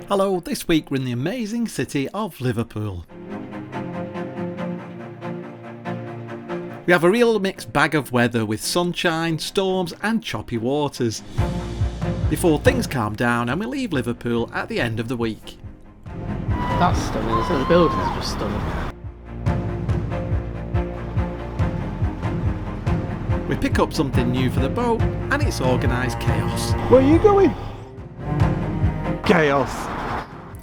Hello, this week we're in the amazing city of Liverpool. We have a real mixed bag of weather with sunshine, storms and choppy waters, before things calm down and we leave Liverpool at the end of the week. That's stunning, isn't it? The buildings are just stunning. We pick up something new for the boat and it's organised chaos. Where are you going? Chaos.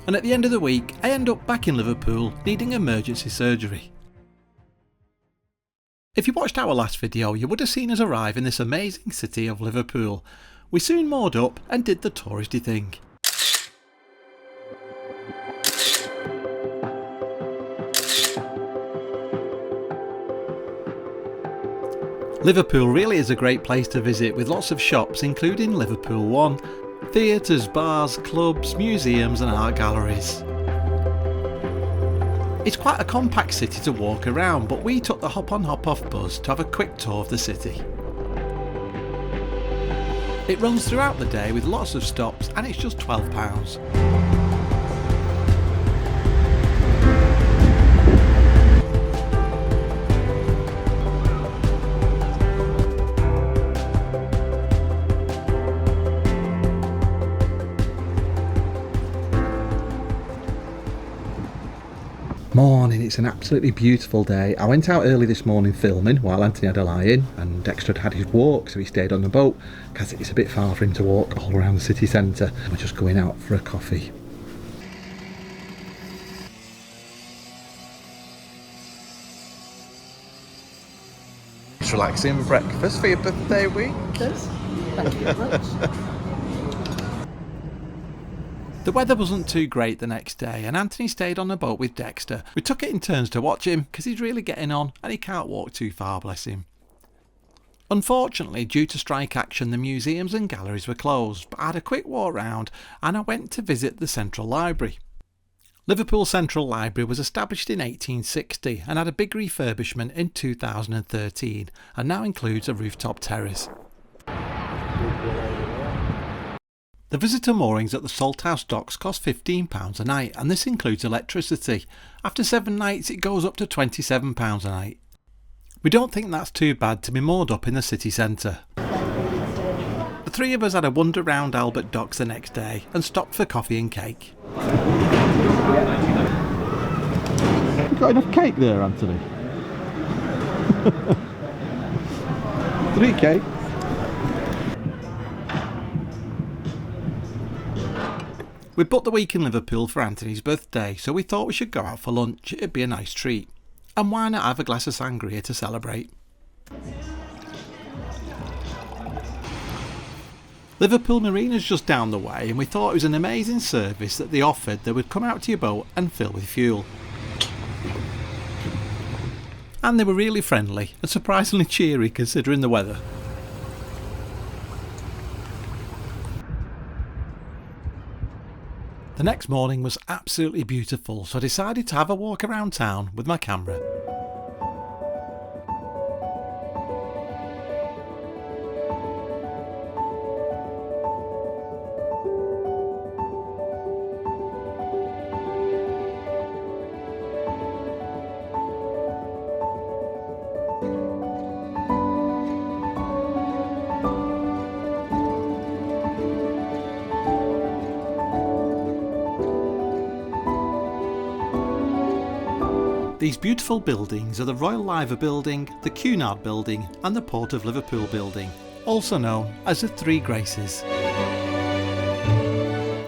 And at the end of the week I end up back in Liverpool needing emergency surgery. If you watched our last video you would have seen us arrive in this amazing city of Liverpool. We soon moored up and did the touristy thing. Liverpool really is a great place to visit with lots of shops including Liverpool One, theatres, bars, clubs, museums and art galleries. It's quite a compact city to walk around, but we took the hop on hop off bus to have a quick tour of the city. It runs throughout the day with lots of stops and it's just £12. Morning, it's an absolutely beautiful day. I went out early this morning filming while Anthony had a lie-in and Dexter had his walk, so he stayed on the boat because it's a bit far for him to walk all around the city centre. We're just going out for a coffee. It's relaxing breakfast for your birthday week. Yes. Thank you very much. The weather wasn't too great the next day and Anthony stayed on the boat with Dexter. We took it in turns to watch him because he's really getting on and he can't walk too far, bless him. Unfortunately, due to strike action the museums and galleries were closed, but I had a quick walk round and I went to visit the Central Library. Liverpool Central Library was established in 1860 and had a big refurbishment in 2013 and now includes a rooftop terrace. The visitor moorings at the Salthouse Docks cost £15 a night and this includes electricity. After 7 nights it goes up to £27 a night. We don't think that's too bad to be moored up in the city centre. The three of us had a wander round Albert Docks the next day and stopped for coffee and cake. You got enough cake there, Anthony? 3 cake. We booked the week in Liverpool for Anthony's birthday, so we thought we should go out for lunch, it'd be a nice treat. And why not have a glass of sangria to celebrate? Liverpool Marina's just down the way and we thought it was an amazing service that they offered that would come out to your boat and fill with fuel. And they were really friendly and surprisingly cheery considering the weather. The next morning was absolutely beautiful, so I decided to have a walk around town with my camera. These beautiful buildings are the Royal Liver Building, the Cunard Building and the Port of Liverpool Building, also known as the Three Graces.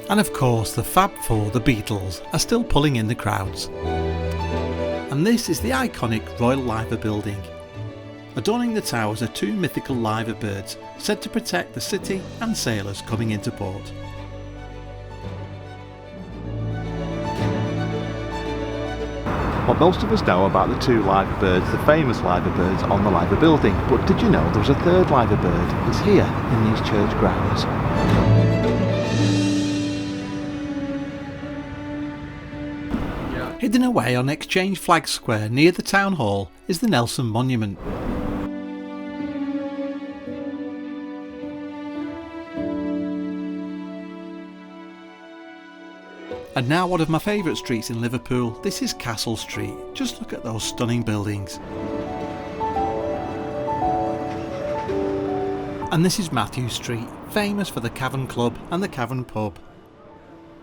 And of course the Fab Four, the Beatles, are still pulling in the crowds. And this is the iconic Royal Liver Building. Adorning the towers are 2 mythical liver birds said to protect the city and sailors coming into port. Well, most of us know about the 2 liver birds, the famous liver birds on the liver building, but did you know there was a 3rd liver bird? It's here in these church grounds. Hidden away on Exchange Flag Square near the Town Hall is the Nelson Monument. And now one of my favourite streets in Liverpool, this is Castle Street. Just look at those stunning buildings. And this is Matthew Street, famous for the Cavern Club and the Cavern Pub.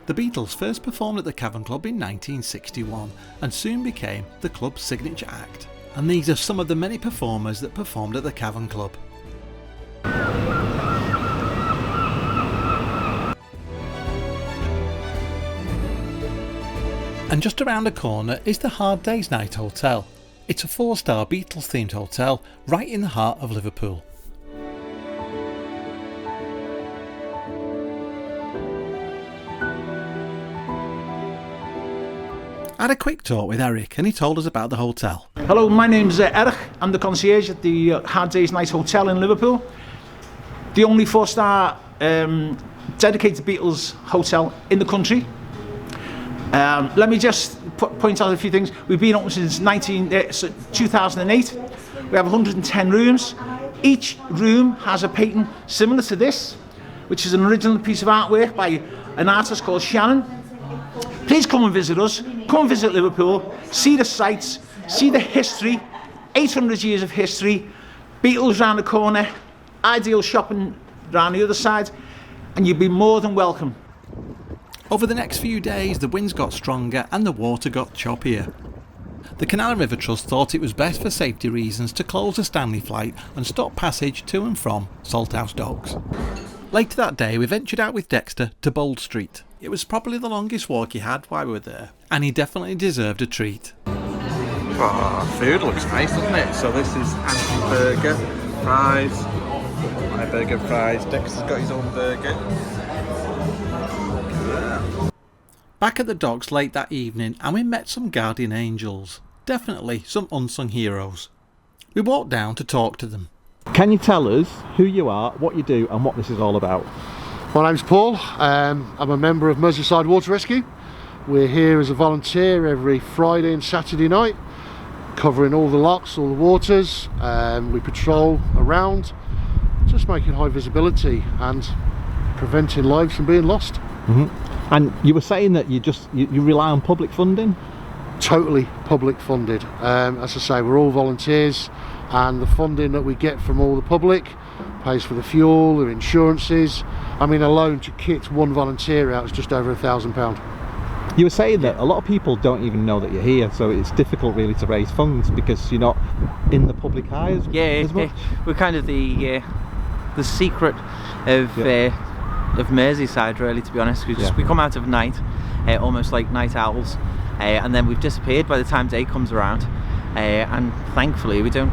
The Beatles first performed at the Cavern Club in 1961 and soon became the club's signature act. And these are some of the many performers that performed at the Cavern Club. And just around the corner is the Hard Day's Night Hotel. It's a 4-star Beatles themed hotel right in the heart of Liverpool. I had a quick talk with Eric and he told us about the hotel. Hello, my name's Eric. I'm the concierge at the Hard Day's Night Hotel in Liverpool. The only 4-star dedicated Beatles hotel in the country. Let me just point out a few things. We've been open since 2008. We have 110 rooms. Each room has a painting similar to this, which is an original piece of artwork by an artist called Shannon. Please come and visit us. Come and visit Liverpool. See the sights. See the history. 800 years of history. Beatles round the corner. Ideal shopping round the other side. And you'd be more than welcome. Over the next few days, the winds got stronger and the water got choppier. The Canal and River Trust thought it was best for safety reasons to close the Stanley flight and stop passage to and from Salthouse Docks. Later that day, we ventured out with Dexter to Bold Street. It was probably the longest walk he had while we were there, and he definitely deserved a treat. Oh, food looks nice, doesn't it? So this is Anthony's burger, fries, my burger, fries. Dexter's got his own burger. Back at the docks late that evening, and we met some guardian angels. Definitely some unsung heroes. We walked down to talk to them. Can you tell us who you are, what you do and what this is all about? My name's Paul. I'm a member of Merseyside Water Rescue. We're here as a volunteer every Friday and Saturday night, covering all the locks, all the waters. We patrol around, just making high visibility and preventing lives from being lost. Mm-hmm. And you were saying that you rely on public funding? Totally public funded. As I say, we're all volunteers, and the funding that we get from all the public pays for the fuel, the insurances. I mean, alone to kit one volunteer out is just over £1,000. You were saying that a lot of people don't even know that you're here, so it's difficult really to raise funds because you're not in the public eye as much. Yeah, we're kind of the secret of Merseyside, really, to be honest. We come out of night, almost like night owls, and then we've disappeared by the time day comes around, and thankfully we're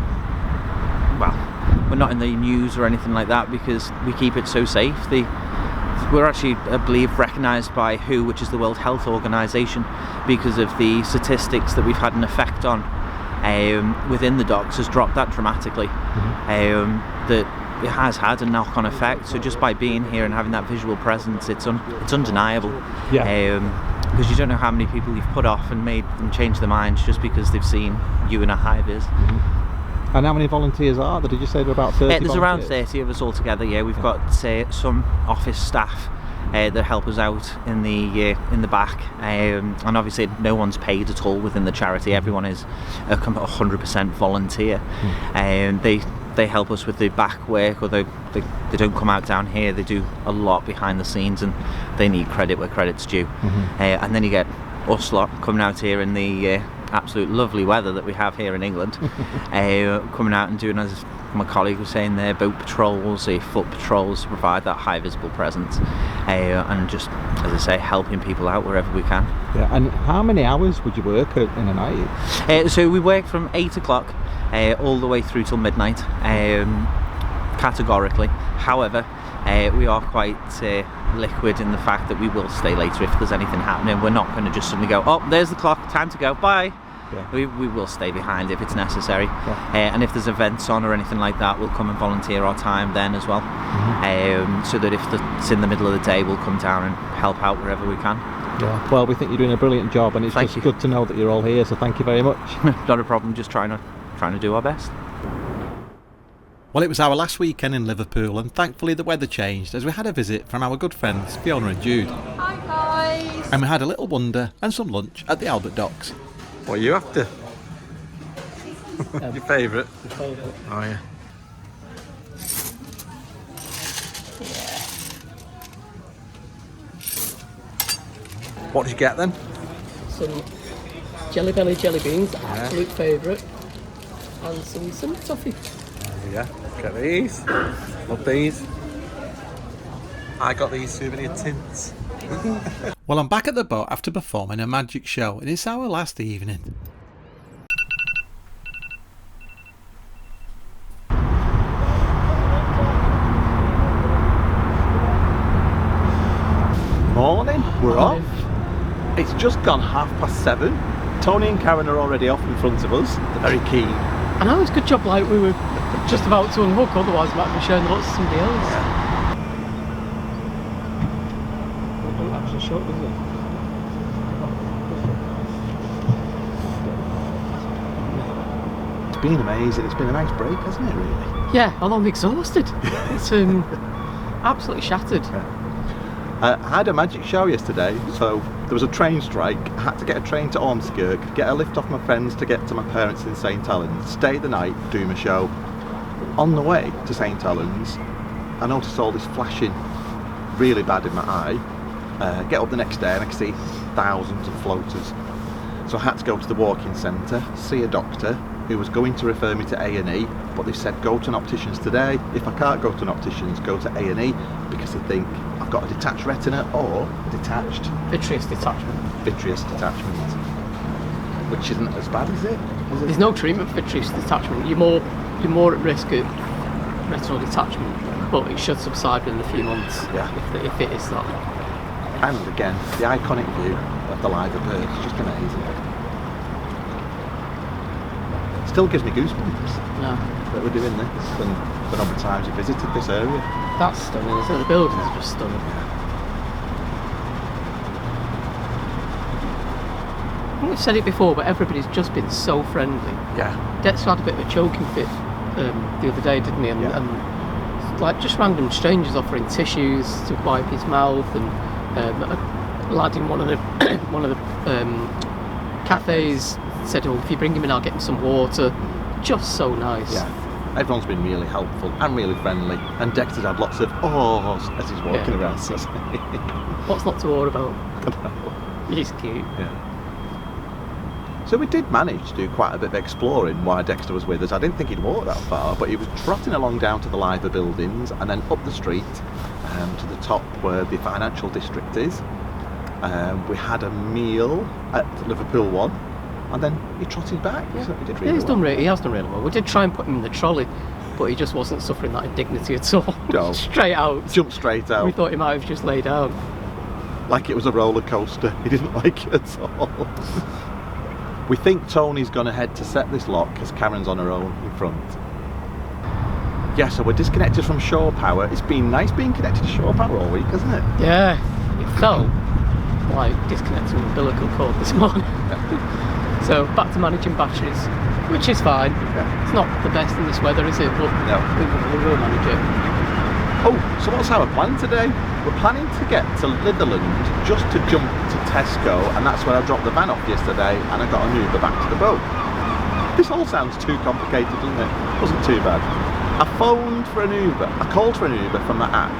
not in the news or anything like that because we keep it so safe. We're actually, I believe, recognised by WHO, which is the World Health Organisation, because of the statistics that we've had an effect on within the docks has dropped that dramatically. That it has had a knock-on effect. So just by being here and having that visual presence, it's undeniable. Because you don't know how many people you've put off and made them change their minds just because they've seen you in a high-vis. And how many volunteers are there? Did you say there are about 30 There's volunteers? around 30 of us all together, yeah. We've got some office staff that help us out in the back, and obviously no one's paid at all within the charity. Everyone is 100% volunteer, and they help us with the back work, although they don't come out down here. They do a lot behind the scenes, and they need credit where credit's due. And then you get us lot coming out here in the absolute lovely weather that we have here in England, coming out and doing, as my colleague was saying there, boat patrols, foot patrols, to provide that high visible presence, and just, as I say, helping people out wherever we can. Yeah. And how many hours would you work in a night? So we work from 8 o'clock all the way through till midnight, categorically. However, we are quite liquid in the fact that we will stay later if there's anything happening. We're not going to just suddenly go, oh, there's the clock, time to go, bye. We will stay behind if it's necessary, and if there's events on or anything like that, we'll come and volunteer our time then as well, so that if it's in the middle of the day, we'll come down and help out wherever we can. Well, we think you're doing a brilliant job, and it's just good to know that you're all here, so thank you very much. Not a problem, just trying to do our best. Well, it was our last weekend in Liverpool, and thankfully the weather changed as we had a visit from our good friends Fiona and Jude. Hi guys! And we had a little wander and some lunch at the Albert Docks. What are you after? Your favourite? Oh yeah. What did you get then? Some Jelly Belly jelly beans, absolute favourite, and some toffee. Yeah, get these. Love these. I got these souvenir tints. Well, I'm back at the boat after performing a magic show, and it's our last evening. Morning, we're off. It's just gone 7:30. Tony and Karen are already off in front of us. They're very keen. I know, it's a good job like we were just about to unhook, otherwise we might have been showing the lots to somebody else. Don't actually show it, does it? It's been amazing. It's been a nice break, hasn't it, really? Yeah, although I'm exhausted. It's absolutely shattered. I had a magic show yesterday, so there was a train strike. I had to get a train to Ormskirk, get a lift off my friends to get to my parents in St Helens, stay the night, do my show. On the way to St Helens, I noticed all this flashing really bad in my eye. Get up the next day and I could see thousands of floaters. So I had to go to the walk-in centre, see a doctor who was going to refer me to A&E, but they said go to an optician's today. If I can't go to an optician's, go to A&E, because they think I've got a detached retina or detached Vitreous detachment. vitreous detachment, which isn't as bad as it. Is There's it? no treatment for vitreous detachment. You're more at risk of retinal detachment, but it should subside within a few months. Yeah. If it is that. And again, the iconic view of the liver bird is just amazing. Still gives me goosebumps Yeah. that we're doing this, and the number of times we visited this area. That's stunning, isn't it? The buildings are just stunning. I think we've said it before, but everybody's just been so friendly. Yeah. Dexter had a bit of a choking fit the other day, didn't he? And like just random strangers offering tissues to wipe his mouth, and a lad in one of the cafes said, "Oh, if you bring him in, I'll get him some water." Just so nice. Yeah. Everyone's been really helpful and really friendly, and Dexter's had lots of ohs as he's walking around. What's not to awe about? He's cute. Yeah. So we did manage to do quite a bit of exploring while Dexter was with us. I didn't think he'd walk that far, but he was trotting along down to the Liver buildings and then up the street to the top where the financial district is. We had a meal at Liverpool 1, and then he trotted back. Yeah. So he did Yeah, really well. he has done really well. We did try and put him in the trolley, but he just wasn't suffering that indignity at all. No. Straight out. Jumped straight out. We thought he might have just laid down. Like it was a roller coaster. He didn't like it at all. We think Tony's gone ahead to set this lock because Karen's on her own in front. Yeah, so we're disconnected from shore power. It's been nice being connected to shore power all week, hasn't it? Yeah, it felt like disconnecting an umbilical cord this morning. So back to managing batteries, which is fine. Yeah. It's not the best in this weather, is it? But No. we will manage it. Oh, so what's our plan today? We're planning to get to Litherland just to jump to Tesco, and that's where I dropped the van off yesterday, and I got an Uber back to the boat. This all sounds too complicated, doesn't it? Wasn't too bad. I phoned for an Uber. I called for an Uber from my app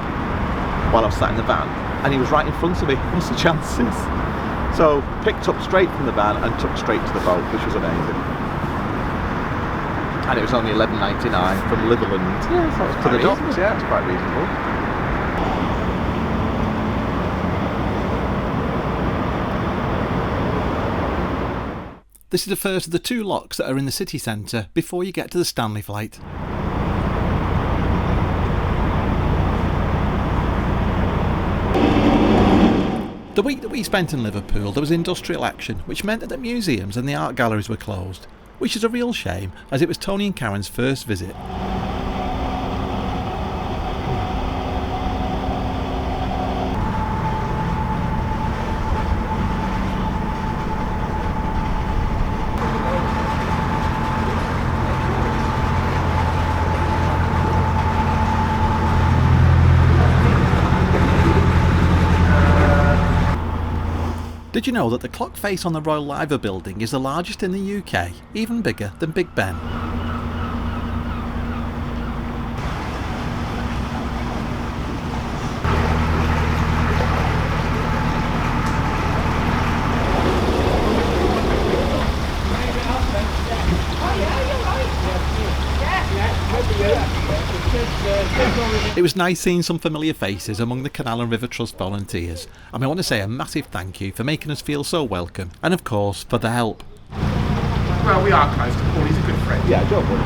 while I was sat in the van, and he was right in front of me. What's the chances? So picked up straight from the van and took straight to the boat, which was amazing. And it was only $11.99 from Litherland to the docks. Yeah, it's quite reasonable. This is the first of the 2 locks that are in the city centre before you get to the Stanley flight. The week that we spent in Liverpool there was industrial action, which meant that the museums and the art galleries were closed, which is a real shame as it was Tony and Karen's first visit. Did you know that the clock face on the Royal Liver building is the largest in the UK, even bigger than Big Ben? It was nice seeing some familiar faces among the Canal and River Trust volunteers, and I want to say a massive thank you for making us feel so welcome, and of course for the help. Well, we are close to Paul, he's a good friend. Yeah, don't worry.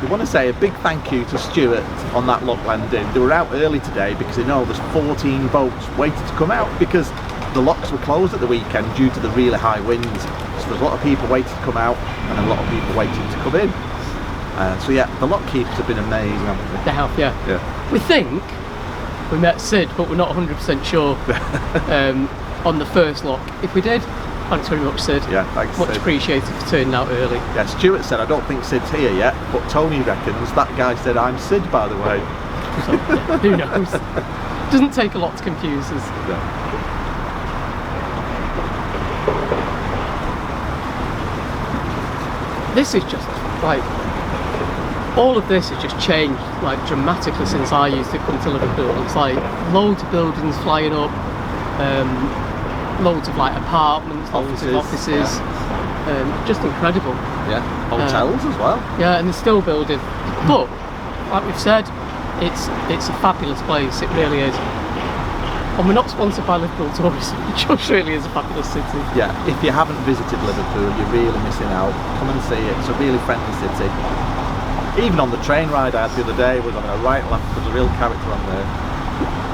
We want to say a big thank you to Stuart on that lock landing. They were out early today because they know there's 14 boats waiting to come out because the locks were closed at the weekend due to the really high winds. So there's a lot of people waiting to come out and a lot of people waiting to come in. So yeah, the lock keepers have been amazing, haven't they? They have, yeah. We think we met Sid, but we're not 100% sure on the first lock. If we did, thanks very much, Sid. Yeah, thanks, much Sid. Appreciated for turning out early. Yeah, Stuart said, I don't think Sid's here yet, but Tony reckons that guy said, I'm Sid, by the way. So, yeah, who knows? Doesn't take a lot to confuse us. Yeah. This is just like, all of this has just changed like dramatically since I used to come to Liverpool. It's like loads of buildings flying up, loads of like apartments, loads of offices, just incredible. Yeah, hotels as well. Yeah, and they're still building. But like we've said, it's a fabulous place. It really is. And we're not sponsored by Liverpool Tourism. It just really is a fabulous city. Yeah, if you haven't visited Liverpool, you're really missing out. Come and see it. It's a really friendly city. Even on the train ride I had the other day, was having a right laugh. There's a real character on there.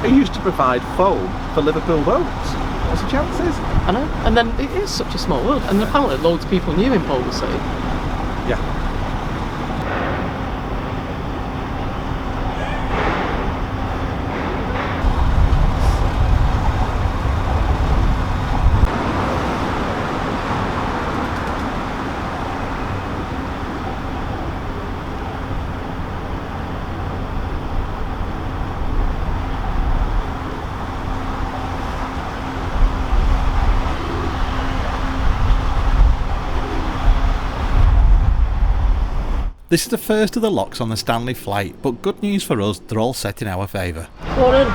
Who used to provide foam for Liverpool boats. What's the chances? I know. And then it is such a small world. And apparently loads of people knew him, Paul was saying. Yeah. This is the first of the locks on the Stanley flight, but good news for us, they're all set in our favour. Morning. Morning.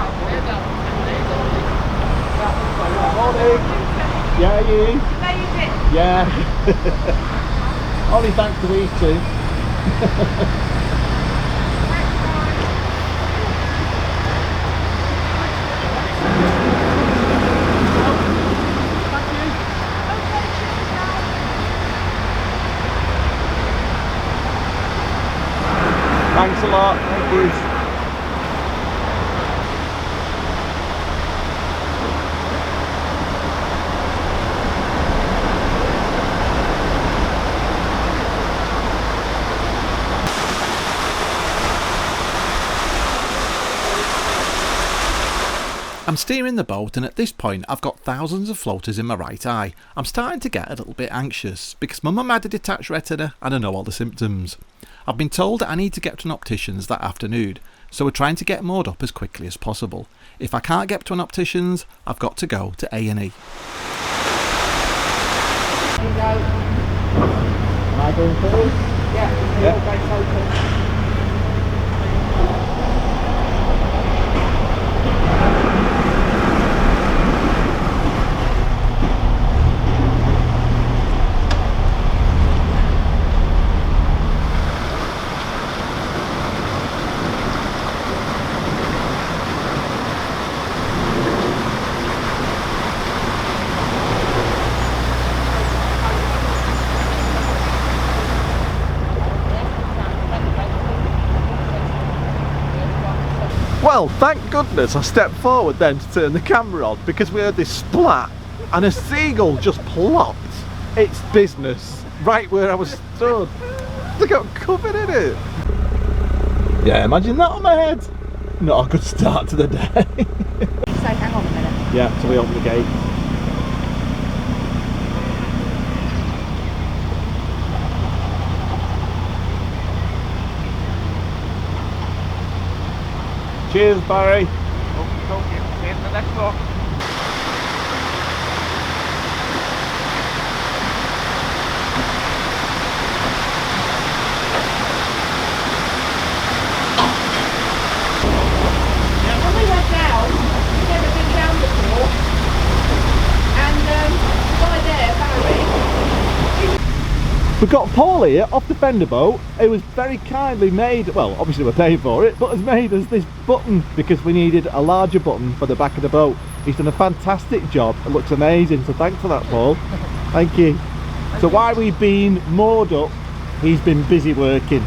Yeah, you? You made it. Yeah. Only thanks to these two. Thanks a lot, thank you. I'm steering the boat, and at this point I've got thousands of floaters in my right eye. I'm starting to get a little bit anxious because my mum had a detached retina and I know all the symptoms. I've been told I need to get to an optician's that afternoon, so we're trying to get moored up as quickly as possible. If I can't get to an optician's, I've got to go to A&E. Am I going forward? Yeah. Well, thank goodness I stepped forward then to turn the camera on because we heard this splat and a seagull just plopped its business right where I was stood. They got covered in it. Yeah, imagine that on my head. Not a good start to the day. So hang on a minute. Yeah, so we open the gate. Cheers, Barry. See you in the next one. We've got Paul here off the fender boat. It was very kindly made, well obviously we're paying for it, but has made us this button because we needed a larger button for the back of the boat. He's done a fantastic job. It looks amazing, so thanks for that, Paul. Thank you. So while we've been moored up, he's been busy working.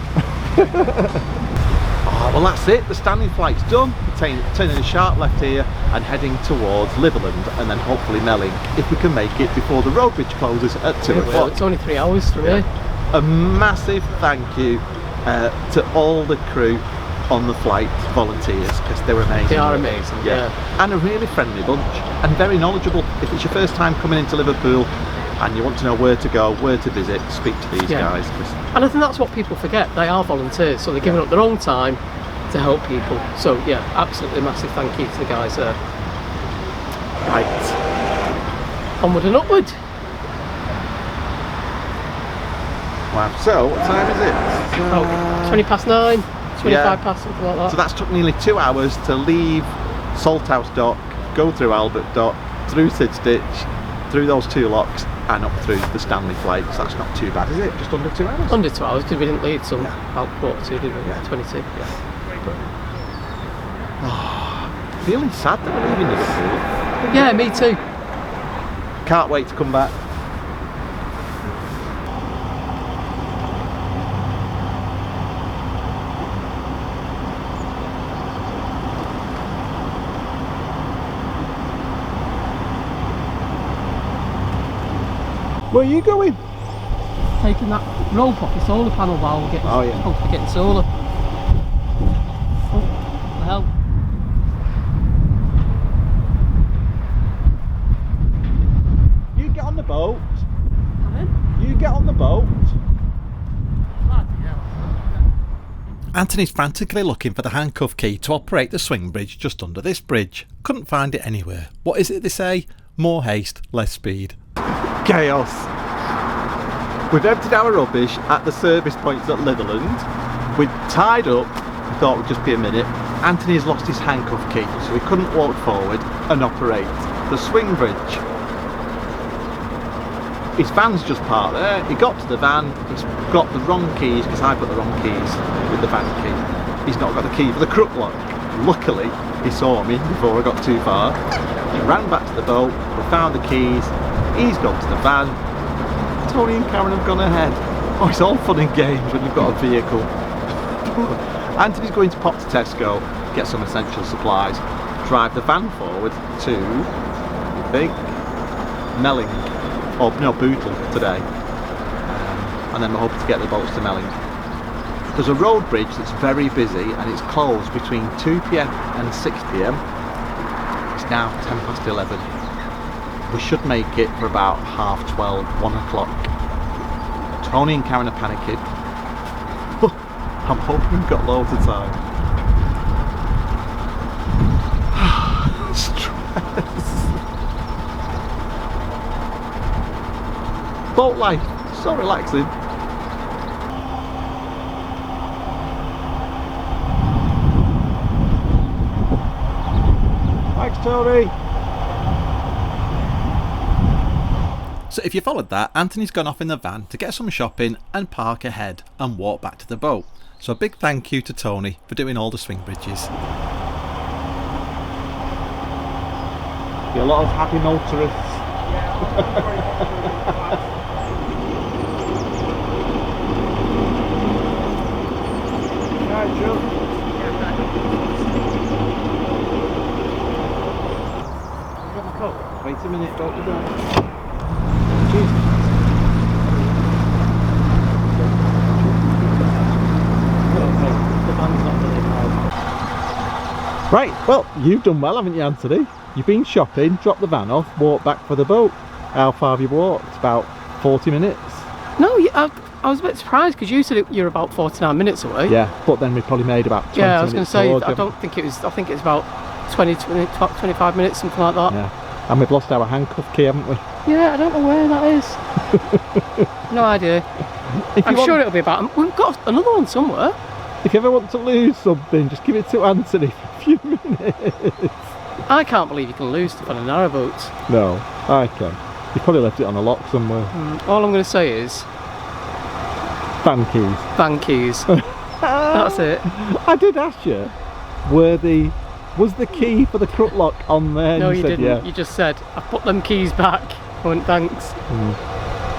Oh, well that's it, the standing flight's done. We're turning a sharp left here and heading towards Liverland and then hopefully Melling if we can make it before the road bridge closes at 2 o'clock. Well, it's only 3 hours from here. A massive thank you to all the crew on the flight, volunteers, because they were amazing. They are amazing, yeah. And a really friendly bunch and very knowledgeable. If it's your first time coming into Liverpool and you want to know where to go, where to visit, speak to these guys. And I think that's what people forget. They are volunteers, so they're giving up their own time to help people. So yeah, absolutely massive thank you to the guys there. Right. Onward and upward. Wow. So what time is it? Oh, 20 past 9, 25 past, something like that. So that's took nearly 2 hours to leave Salthouse Dock, go through Albert Dock, through Sidstitch, through those 2 locks and up through the Stanley Flight. So that's not too bad, is it? Just under 2 hours? Under 2 hours, because we didn't leave till about 1:45, did we? Yeah. 22. Yeah. Oh, feeling sad that we're leaving Liverpool. Yeah, me too. Can't wait to come back. Where are you going? Taking that rope off the solar panel while we're getting, hopefully getting solar. Oh, what the hell? You get on the boat. I'm in. You get on the boat. Anthony's frantically looking for the handcuff key to operate the swing bridge just under this bridge. Couldn't find it anywhere. What is it they say? More haste, less speed. Chaos. We've emptied our rubbish at the service points at Liverland. We'd tied up, we thought it would just be a minute. Anthony's lost his handcuff key, so he couldn't walk forward and operate the swing bridge. His van's just parked there. He got to the van, he's got the wrong keys, because I put the wrong keys with the van key. He's not got the key for the crook lock. Luckily, he saw me before I got too far. He ran back to the boat, we found the keys, he's gone to the van. Tony and Karen have gone ahead. Oh, it's all fun and games when you've got a vehicle. Anthony's going to pop to Tesco, get some essential supplies, drive the van forward to, I think, Melling, or no, Bootle today. And then we're hoping to get the boats to Melling. There's a road bridge that's very busy and it's closed between 2 PM and 6 PM. It's now 10 past 11. We should make it for about 12:30, 1 o'clock. Tony and Karen are panicking. I'm hoping we've got loads of time. Stress. Boat life, so relaxing. Thanks, Tony. So if you followed that, Anthony's gone off in the van to get some shopping and park ahead and walk back to the boat. So a big thank you to Tony for doing all the swing bridges. Be a lot of happy motorists. Right, Joe. Got my coat. Wait a minute, boat to go. Right, well, you've done well, haven't you, Anthony? You've been shopping, dropped the van off, walked back for the boat. How far have you walked? About 40 minutes? No, I was a bit surprised because you said you're about 49 minutes away. Yeah, but then we probably made about 20 Yeah, I was going minutes to say, towards I you. don't think it was, I think it's about 25 minutes, something like that. Yeah, and we've lost our handcuff key, haven't we? Yeah, I don't know where that is. No idea. I'm sure it'll be about, we've got another one somewhere. If you ever want to lose something, just give it to Anthony for a few minutes. I can't believe you can lose stuff on a narrowboat. No, I can. You probably left it on a lock somewhere. All I'm going to say is... Fan keys. Fan keys. That's it. I did ask you, was the key for the crook lock on there? No, and you said, didn't. Yeah. You just said, I put them keys back. I went, thanks.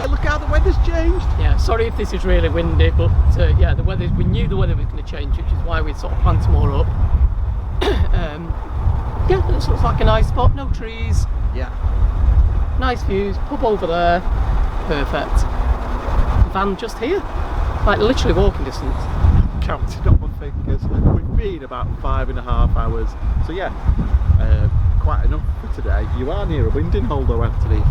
Look how the weather's changed. Yeah, sorry if this is really windy, but yeah, the weather. We knew the weather was going to change, which is why we sort of planned more up. Yeah, this looks like a nice spot. No trees. Yeah. Nice views. Pub over there. Perfect. Van just here, like literally walking distance. Counted on my fingers. We've been about 5.5 hours. So yeah, quite enough for today. You are near a winding hole though, Anthony.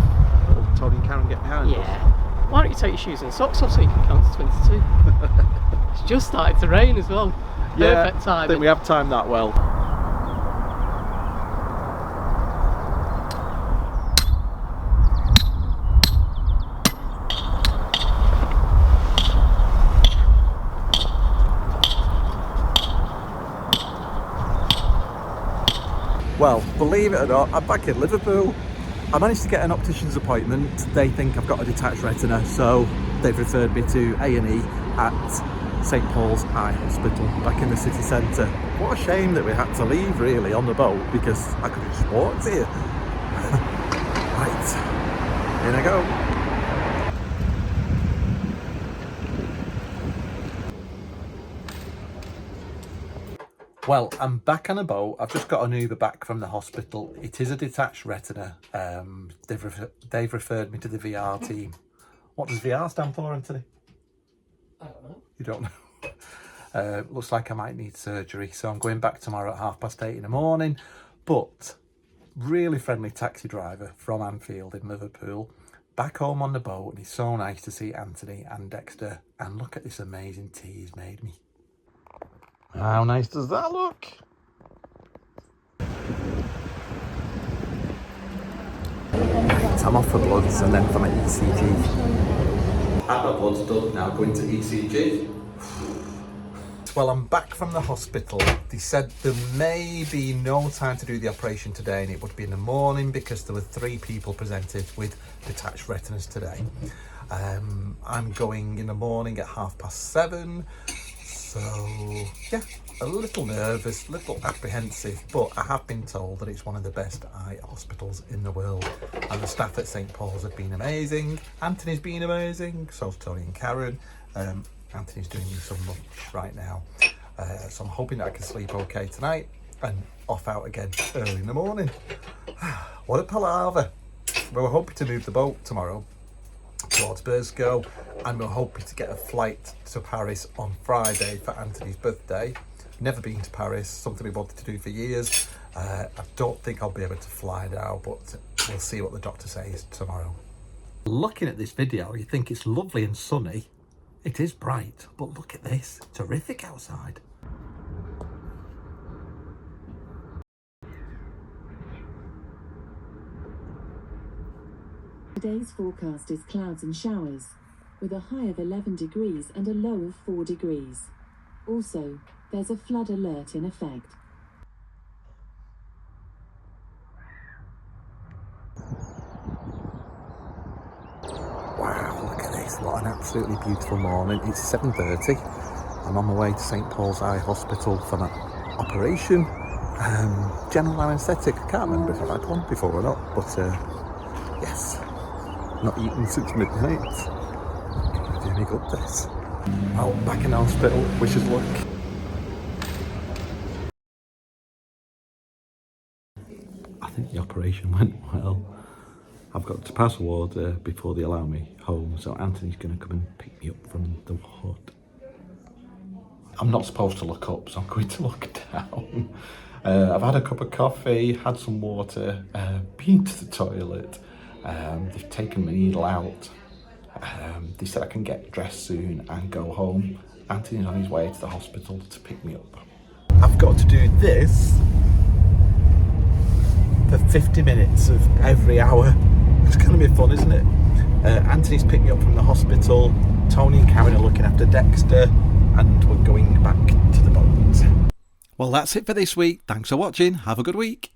Tony and Karen get behind us. Yeah. Why don't you take your shoes and socks off so you can count to 22? It's just started to rain as well. Perfect time. I think we have timed that well. Well, believe it or not, I'm back in Liverpool. I managed to get an optician's appointment. They think I've got a detached retina, so they've referred me to A&E at St Paul's Eye Hospital back in the city centre. What a shame that we had to leave really on the boat because I could have just walked here. Right, in I go. Well, I'm back on a boat. I've just got an Uber back from the hospital. It is a detached retina. They've referred me to the VR team. What does VR stand for, Anthony? I don't know. You don't know? Looks like I might need surgery, so I'm going back tomorrow at 8:30 in the morning. But really friendly taxi driver from Anfield in Liverpool. Back home on the boat, and it's so nice to see Anthony and Dexter. And look at this amazing tea he's made me. How nice does that look? Right, I'm off for bloods and then for my ECG. Had my bloods done, now going to ECG. Well, I'm back from the hospital. They said there may be no time to do the operation today and it would be in the morning because there were 3 people presented with detached retinas today. I'm going in the morning at 7:30. So, yeah, a little nervous, a little apprehensive, but I have been told that it's one of the best eye hospitals in the world. And the staff at St Paul's have been amazing. Anthony's been amazing, so's Tony and Karen. Anthony's doing me some lunch right now. So I'm hoping that I can sleep okay tonight and off out again early in the morning. What a palaver. We were hoping to move the boat tomorrow towards Burscough, and we're hoping to get a flight to Paris on Friday for Anthony's birthday. Never been to Paris, something we wanted to do for years. I don't think I'll be able to fly now, but we'll see what the doctor says tomorrow. Looking at this video, you think it's lovely and sunny. It is bright, but look at this, terrific outside. Today's forecast is clouds and showers, with a high of 11 degrees and a low of 4 degrees. Also, there's a flood alert in effect. Wow, look at this, what an absolutely beautiful morning. It's 7:30. I'm on my way to St Paul's Eye Hospital for my operation. General anaesthetic, I can't remember if I've had one before or not, but yes. Not eaten since midnight. Gonna do me good this. Oh, back in hospital. Wish us luck. I think the operation went well. I've got to pass water before they allow me home, so Anthony's going to come and pick me up from the hood. I'm not supposed to look up, so I'm going to look down. I've had a cup of coffee, had some water, been to the toilet. They've taken my needle out. They said I can get dressed soon and go home. Anthony's on his way to the hospital to pick me up. I've got to do this for 50 minutes of every hour. It's going to be fun, isn't it? Anthony's picked me up from the hospital. Tony and Karen are looking after Dexter, and we're going back to the boat. Well, that's it for this week. Thanks for watching. Have a good week.